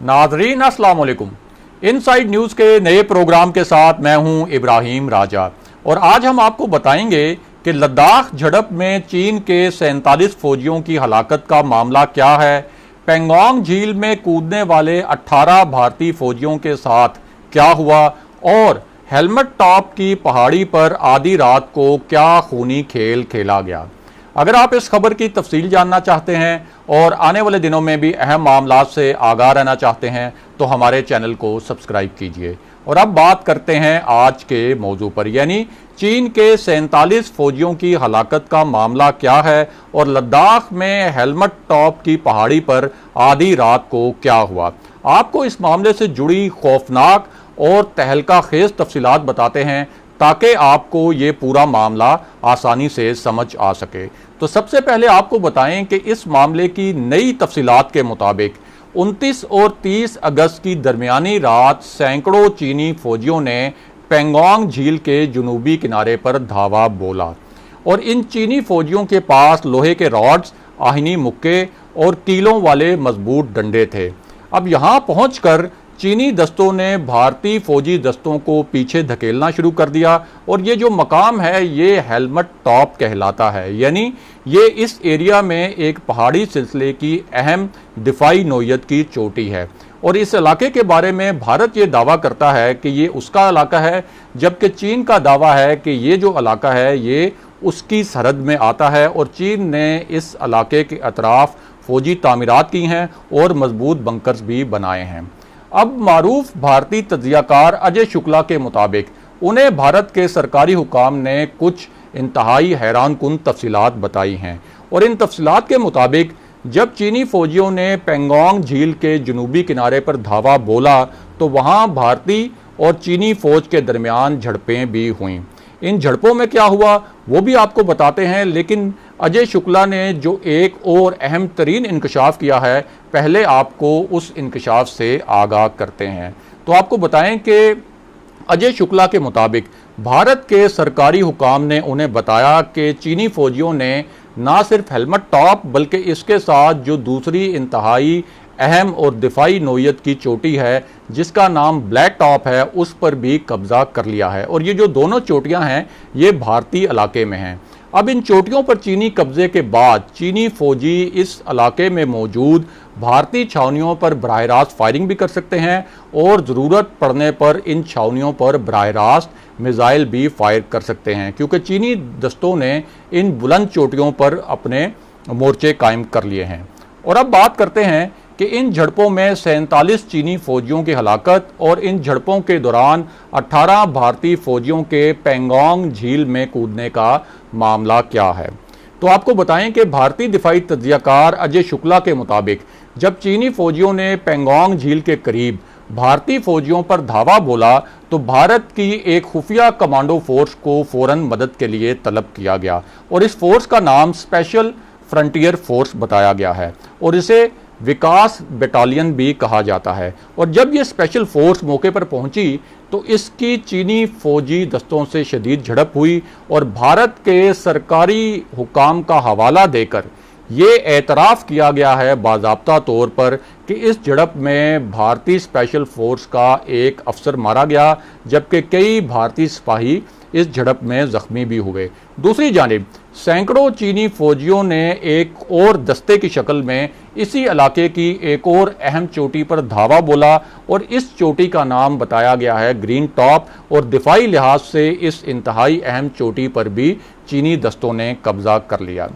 नाजरीन अस्सलाम वालेकुम। इनसाइड न्यूज़ के नए प्रोग्राम के साथ मैं हूं इब्राहिम राजा और आज हम आपको बताएंगे कि लद्दाख झड़प में चीन के 47 फौजियों की हलाकत का मामला क्या है, पेंगोंग झील में कूदने वाले 18 भारतीय फौजियों के साथ क्या हुआ और हेलमेट टॉप की पहाड़ी पर आधी रात को क्या खूनी खेल खेला गया। अगर आप इस खबर की तफसील जानना चाहते हैं और आने वाले दिनों में भी अहम मामलात से आगाह रहना चाहते हैं तो हमारे चैनल को सब्सक्राइब कीजिए। और अब बात करते हैं आज के मौजू पर, यानी चीन के 47 फौजियों की हलाकत का मामला क्या है और लद्दाख में हेलमेट टॉप की पहाड़ी पर आधी रात को क्या हुआ। आपको इस मामले से जुड़ी खौफनाक और तहलका खेज तफसीलात बताते हैं ताकि आपको ये पूरा मामला आसानी से समझ आ सके। तो सबसे पहले आपको बताएं कि इस मामले की नई तफसीलात के मुताबिक 29 और 30 अगस्त की दरमियानी रात सैकड़ों चीनी फौजियों ने पेंगोंग झील के जुनूबी किनारे पर धावा बोला और इन चीनी फौजियों के पास लोहे के रॉड्स, आहिनी मुक्के और कीलों वाले मजबूत डंडे थे। अब यहां पहुंचकर चीनी दस्तों ने भारतीय फौजी दस्तों को पीछे धकेलना शुरू कर दिया और ये जो मकाम है ये हेलमेट टॉप कहलाता है, यानी ये इस एरिया में एक पहाड़ी सिलसिले की अहम दिफाई नौयत की चोटी है। और इस इलाके के बारे में भारत ये दावा करता है कि ये उसका इलाका है, जबकि चीन का दावा है कि ये जो इलाका है ये उसकी सरहद में आता है और चीन ने इस इलाके के अतराफ फौजी तामीरात की हैं और मजबूत बंकर्स भी बनाए हैं। अब मारूफ भारतीय तज्जियाकार अजय शुक्ला के मुताबिक उन्हें भारत के सरकारी हुकाम ने कुछ इंतहाई हैरान कुन तफसीलात बताई हैं और इन तफसीलात के मुताबिक जब चीनी फौजियों ने पेंगोंग झील के जुनूबी किनारे पर धावा बोला तो वहां भारतीय और चीनी फौज के दरमियान झड़पें भी हुईं। इन झड़पों में क्या हुआ वो भी आपको बताते हैं, लेकिन अजय शुक्ला ने जो एक और अहम तरीन इंकशाफ किया है, पहले आपको उस इंकशाफ से आगाह करते हैं। तो आपको बताएं कि अजय शुक्ला के मुताबिक भारत के सरकारी हुकाम ने उन्हें बताया कि चीनी फौजियों ने ना सिर्फ हेलमेट टॉप बल्कि इसके साथ जो दूसरी इंतहाई अहम और दिफाई नौयत की चोटी है जिसका नाम ब्लैक टॉप है उस पर भी कब्जा कर लिया है और ये जो दोनों चोटियां हैं ये भारतीय इलाके में हैं। अब इन चोटियों पर चीनी कब्जे के बाद चीनी फौजी इस इलाके में मौजूद भारतीय छावनियों पर बराह रास्त फायरिंग भी कर सकते हैं और ज़रूरत पड़ने पर इन छावनियों पर बराह रास्त मिसाइल भी फायर कर सकते हैं, क्योंकि चीनी दस्तों ने इन बुलंद चोटियों पर अपने मोर्चे कायम कर लिए हैं। और अब बात करते हैं कि इन झड़पों में 47 चीनी फौजियों की हलाकत और इन झड़पों के दौरान 18 भारतीय फौजियों के पेंगोंग झील में कूदने का मामला क्या है। तो आपको बताएं कि भारतीय दिफाई तज्जियाकार अजय शुक्ला के मुताबिक जब चीनी फौजियों ने पेंगोंग झील के करीब भारतीय फौजियों पर धावा बोला तो भारत की एक खुफिया कमांडो फोर्स को फौरन मदद के लिए तलब किया गया और इस फोर्स का नाम स्पेशल फ्रंटियर फोर्स बताया गया है और इसे विकास बटालियन भी कहा जाता है। और जब ये स्पेशल फोर्स मौके पर पहुंची तो इसकी चीनी फौजी दस्तों से शदीद झड़प हुई और भारत के सरकारी हुकाम का हवाला देकर ये एतराफ़ किया गया है बाज़ाब्ता तौर पर कि इस झड़प में भारतीय स्पेशल फोर्स का एक अफसर मारा गया, जबकि कई भारतीय सिपाही इस झड़प में जख्मी भी हुए। दूसरी जानिब सैकड़ों चीनी फौजियों ने एक और दस्ते की शक्ल में इसी इलाके की एक और अहम चोटी पर धावा बोला और इस चोटी का नाम बताया गया है ग्रीन टॉप और दिफाई लिहाज से इस इंतहाई अहम चोटी पर भी चीनी दस्तों ने कब्जा कर लिया।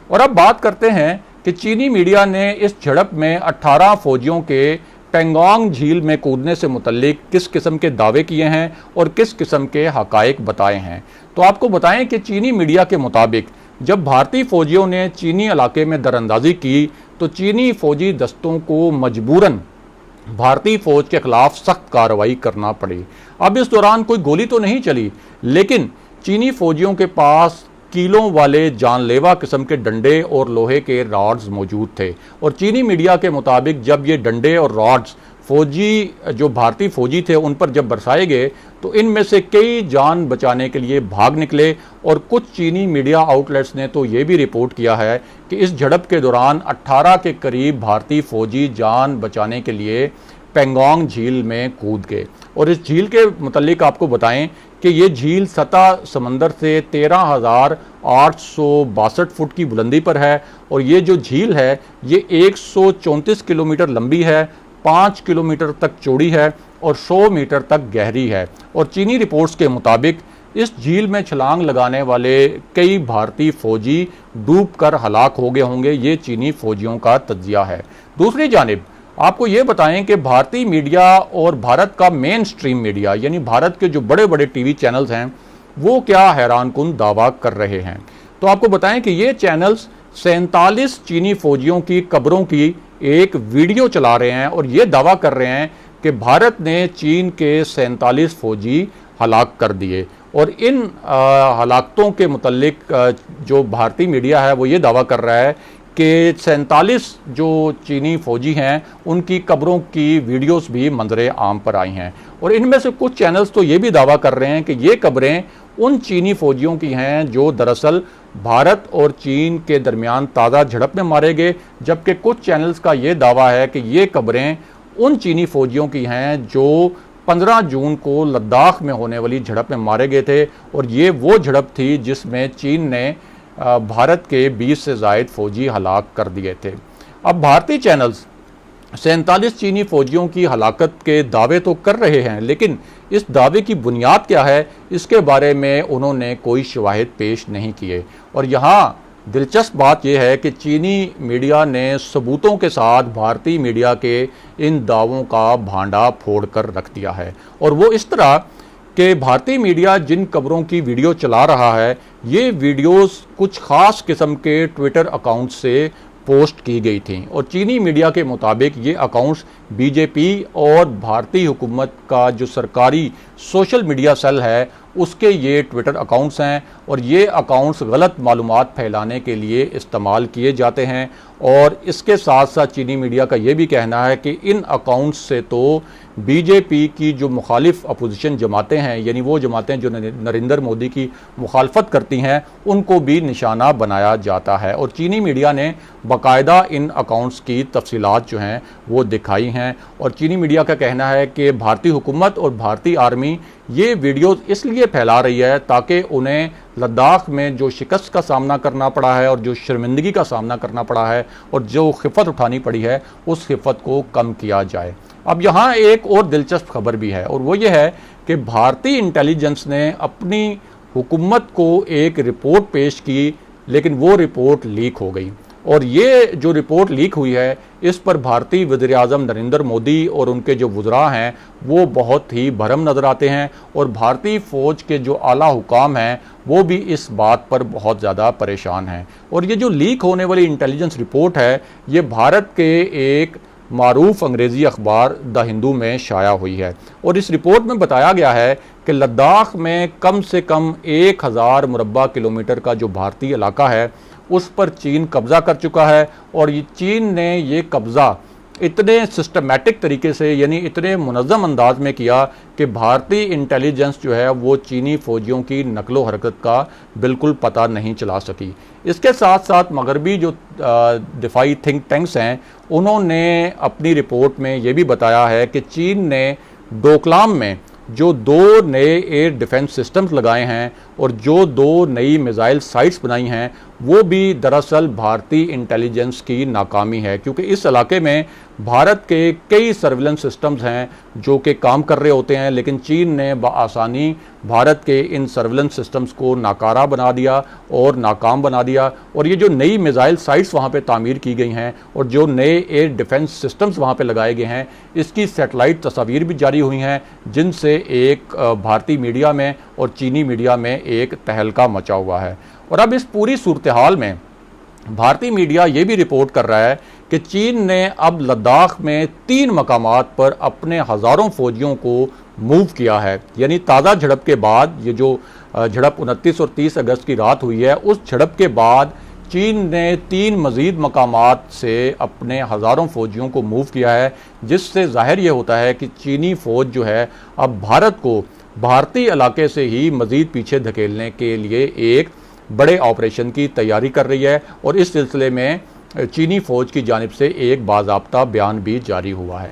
और अब बात करते हैं कि चीनी मीडिया ने इस झड़प में 18 फौजियों के पेंगोंग झील में कूदने से मुतल्लिक किस किस्म के दावे किए हैं और किस किस्म के हकायक बताए हैं। तो आपको बताएं कि चीनी मीडिया के मुताबिक जब भारतीय फौजियों ने चीनी इलाके में दरअंदाजी की तो चीनी फौजी दस्तों को मजबूरन भारतीय फौज के खिलाफ सख्त कार्रवाई करना पड़ी। अब इस दौरान कोई गोली तो नहीं चली, लेकिन चीनी फौजियों के पास कीलों वाले जानलेवा किस्म के डंडे और लोहे के रॉड्स मौजूद थे और चीनी मीडिया के मुताबिक जब ये डंडे और रॉड्स फौजी जो भारतीय फौजी थे उन पर जब बरसाए गए तो इनमें से कई जान बचाने के लिए भाग निकले। और कुछ चीनी मीडिया आउटलेट्स ने तो ये भी रिपोर्ट किया है कि इस झड़प के दौरान 18 के करीब भारतीय फौजी जान बचाने के लिए पेंगोंग झील में कूद गए। और इस झील के मुतालिक आपको बताएं कि ये झील सतह समंदर से 13,862 फुट की बुलंदी पर है। और ये जो झील है ये 134 किलोमीटर लंबी है, 5 किलोमीटर तक चौड़ी है और 100 मीटर तक गहरी है। और चीनी रिपोर्ट्स के मुताबिक इस झील में छलांग लगाने वाले कई भारतीय फौजी डूबकर हलाक हो गए होंगे। ये चीनी फौजियों का तज्जिया है। दूसरी जानिब आपको ये बताएं कि भारतीय मीडिया और भारत का मेन स्ट्रीम मीडिया यानी भारत के जो बड़े बड़े टीवी चैनल्स हैं वो क्या हैरानकुन दावा कर रहे हैं। तो आपको बताएं कि ये चैनल्स 47 चीनी फौजियों की कब्रों की एक वीडियो चला रहे हैं और ये दावा कर रहे हैं कि भारत ने चीन के 47 फौजी हलाक कर दिए। और इन हलाकतों के मुतल्लिक जो भारतीय मीडिया है वो ये दावा कर रहा है कि 47 जो चीनी फौजी हैं उनकी कब्रों की वीडियोस भी मंजरे आम पर आई हैं। और इनमें से कुछ चैनल्स तो ये भी दावा कर रहे हैं कि ये कब्रें उन चीनी फौजियों की हैं जो दरअसल भारत और चीन के दरमियान ताज़ा झड़प में मारे गए, जबकि कुछ चैनल्स का ये दावा है कि ये कब्रें उन चीनी फौजियों की हैं जो 15 जून को लद्दाख में होने वाली झड़प में मारे गए थे। और ये वो झड़प थी जिसमें चीन ने भारत के 20 से ज़ायद फौजी हलाक कर दिए थे। अब भारतीय चैनल्स 47 चीनी फौजियों की हलाकत के दावे तो कर रहे हैं, लेकिन इस दावे की बुनियाद क्या है इसके बारे में उन्होंने कोई शवाहिद पेश नहीं किए। और यहाँ दिलचस्प बात यह है कि चीनी मीडिया ने सबूतों के साथ भारतीय मीडिया के इन दावों का भांडा फोड़ कर रख दिया है। और वो इस तरह कि भारतीय मीडिया जिन खबरों की वीडियो चला रहा है ये वीडियोस कुछ खास किस्म के ट्विटर अकाउंट से पोस्ट की गई थी। और चीनी मीडिया के मुताबिक ये अकाउंट्स बीजेपी और भारतीय हुकूमत का जो सरकारी सोशल मीडिया सेल है उसके ये ट्विटर अकाउंट्स हैं। और ये अकाउंट्स गलत मालूमात फैलाने के लिए इस्तेमाल किए जाते हैं। और इसके साथ साथ चीनी मीडिया का ये भी कहना है कि इन अकाउंट्स से तो बीजेपी की जो मुखालिफ अपोजिशन जमातें हैं यानी वो जमातें जो नरेंद्र मोदी की मुखालफत करती हैं उनको भी निशाना बनाया जाता है। और चीनी मीडिया ने बाकायदा इन अकाउंट्स की तफसीलात जो हैं वो दिखाई हैं। और चीनी मीडिया का कहना है कि भारतीय हुकूमत और भारतीय आर्मी ये वीडियोस इसलिए फैला रही है ताकि उन्हें लद्दाख में जो शिकस्त का सामना करना पड़ा है और जो शर्मिंदगी का सामना करना पड़ा है और जो खिफ़त उठानी पड़ी है उस खिफ़त को कम किया जाए। अब यहाँ एक और दिलचस्प खबर भी है और वो ये है कि भारतीय इंटेलिजेंस ने अपनी हुकूमत को एक रिपोर्ट पेश की, लेकिन वो रिपोर्ट लीक हो गई। और ये जो रिपोर्ट लीक हुई है इस पर भारतीय वज़ीर आज़म नरेंद्र मोदी और उनके जो वज़रा हैं वो बहुत ही भरम नज़र आते हैं। और भारतीय फ़ौज के जो आला हुकाम हैं वो भी इस बात पर बहुत ज़्यादा परेशान हैं। और ये जो लीक होने वाली इंटेलिजेंस रिपोर्ट है ये भारत के एक मारूफ अंग्रेज़ी अखबार द हिंदू में शाया हुई है। और इस रिपोर्ट में बताया गया है कि लद्दाख में कम से कम 1000 मुरब्बा किलोमीटर का जो भारतीय इलाका है उस पर चीन कब्ज़ा कर चुका है। और ये चीन ने ये कब्ज़ा इतने सिस्टमेटिक तरीके से यानी इतने मुनज़्ज़म अंदाज में किया कि भारतीय इंटेलिजेंस जो है वो चीनी फ़ौजियों की नकलो हरकत का बिल्कुल पता नहीं चला सकी। इसके साथ साथ मगरबी जो दिफाई थिंक टैंक्स हैं उन्होंने अपनी रिपोर्ट में ये भी बताया है कि चीन ने डोकलाम में जो 2 नए एयर डिफेंस सिस्टम्स लगाए हैं और जो 2 नई मिसाइल साइट्स बनाई हैं वो भी दरअसल भारतीय इंटेलिजेंस की नाकामी है, क्योंकि इस इलाके में भारत के कई सर्विलेंस सिस्टम्स हैं जो कि काम कर रहे होते हैं, लेकिन चीन ने बआसानी भारत के इन सर्विलेंस सिस्टम्स को नाकारा बना दिया और नाकाम बना दिया। और ये जो नई मिसाइल साइट्स वहाँ पे तामीर की गई हैं और जो नए एयर डिफेंस सिस्टम्स वहाँ पे लगाए गए हैं इसकी सैटेलाइट तस्वीर भी जारी हुई हैं जिनसे एक भारतीय मीडिया में और चीनी मीडिया में एक तहलका मचा हुआ है। और अब इस पूरी सूरत हाल में भारतीय मीडिया ये भी रिपोर्ट कर रहा है कि चीन ने अब लद्दाख में 3 मकामात पर अपने हज़ारों फौजियों को मूव किया है। यानी ताज़ा झड़प के बाद ये जो झड़प 29 और 30 अगस्त की रात हुई है उस झड़प के बाद चीन ने 3 मजीद मकामात से अपने हज़ारों फौजियों को मूव किया है, जिससे जाहिर ये होता है कि चीनी फ़ौज जो है अब भारत को भारतीय इलाके से ही मजीद पीछे धकेलने के लिए एक बड़े ऑपरेशन की तैयारी कर रही है। और इस सिलसिले में चीनी फ़ौज की जानिब से एक बाज़ाब्ता बयान भी जारी हुआ है।